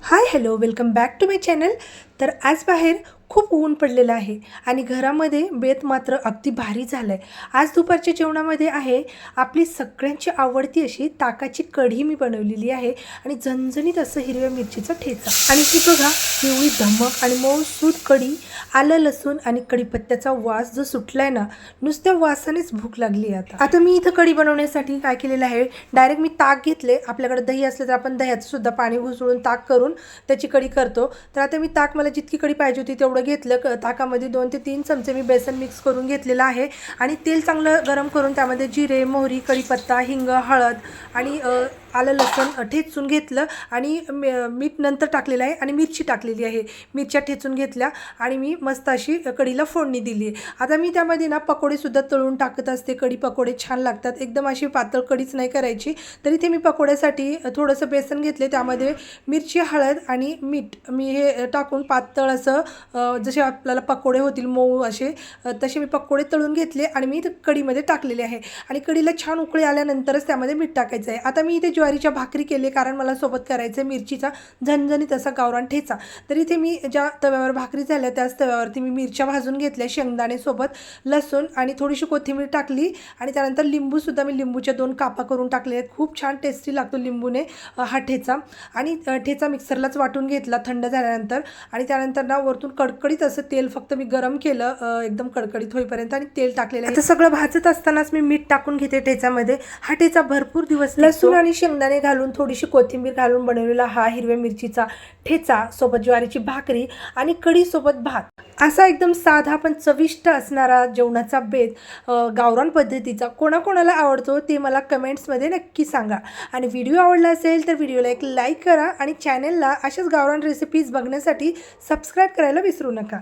High hello welcome back to my channel. तर आज बाहेर खूप ऊन पडलेलं आहे आणि घरामध्ये बेत मात्र अगदी भारी झालं आहे। आज दुपारच्या जेवणामध्ये आहे आपली सगळ्यांची आवडती अशी ताकाची कढी मी बनवलेली आहे आणि झणझणीत असं हिरव्या मिरचीचा ठेचा आणि ही बघा पिवळी धमक आणि मऊसूद कढी, आलं लसूण आणि कढीपत्त्याचा वास जो सुटलाय ना, नुसत्या वासानेच भूक लागली आहे। आता मी इथं कढी बनवण्यासाठी काय केलेलं आहे, डायरेक्ट मी ताक घेतले। आपल्याकडे दही असलं तर आपण दह्याचं सुद्धा पाणी घुसळून ताक करून त्याची कढी करतो। तर आता मी ताक मला जितकी कढी पाहिजे होती तेवढं घेतलं। ताकामध्ये 2 ते 3 चमचे मी बेसन मिक्स करून घेतलेलं आहे आणि तेल चांगलं गरम करून त्यामध्ये जिरे, मोहरी, कढीपत्ता, हिंग, हळद आणि आलं लसूण ठेचून घेतलं आणि मीठ नंतर टाकलेलं आहे आणि मिरची टाकलेली आहे। मिरच्या ठेचून घेतल्या आणि मी मस्त अशी कढीला फोडणी दिली आहे। आता मी त्यामध्ये ना पकोडे सुद्धा तळून टाकत असते। कढी पकोडे छान लागतात, एकदम अशी पातळ कढीच नाही करायची। तर इथे मी पकोड्यासाठी थोडंसं बेसन घेतले, त्यामध्ये मिरची, हळद आणि मीठ मी हे टाकून पातळ असं जसे आपल्याला पकोडे होतील मऊ असे तसे मी पकोडे तळून घेतले आणि मी कढीमध्ये टाकलेले आहे आणि कढीला छान उकळी आल्यानंतरच त्यामध्ये मीठ टाकायचं आहे। आता मी इथे ज्वारीच्या भाकरी केले, कारण मला सोबत करायचं आहे मिरचीचा झणझणीत असा गावरान ठेचा। तर इथे मी ज्या तव्यावर भाकरी झाल्या त्याच तव्यावरती मी मिरच्या भाजून घेतल्या, शेंगदाणे सोबत लसूण आणि थोडीशी कोथिंबीर टाकली आणि त्यानंतर लिंबूसुद्धा मी लिंबूच्या 2 कापा करून टाकले आहेत। खूप छान टेस्टी लागतो लिंबूने हा ठेचा आणि ठेचा मिक्सरलाच वाटून घेतला थंड झाल्यानंतर आणि त्यानंतर ना वरतून कडकडीत असं तेल फक्त मी गरम केलं एकदम कडकडीत होईपर्यंत आणि तेल टाकलेलं आहे। आता सगळं भाजत असतानाच मी मीठ टाकून घेते ठेचामध्ये। हा ठेचा भरपूर दिवस लसूण आणि शेंगदाणे घालून थोडीशी कोथिंबीर घालून बनवलेला हा हिरव्या मिरचीचा ठेचा सोबत ज्वारीची भाकरी आणि कढी सोबत भात, असा एकदम साधा पण चविष्ट असणारा जेवणाचा बेत गावरान पद्धतीचा कोणाकोणाला आवडतो ते मला कमेंट्समध्ये नक्की सांगा। आणि व्हिडिओ आवडला असेल तर व्हिडिओला एक लाईक करा आणि चॅनलला अशाच गावरान रेसिपीज बघण्यासाठी सबस्क्राईब करायला विसरू नका।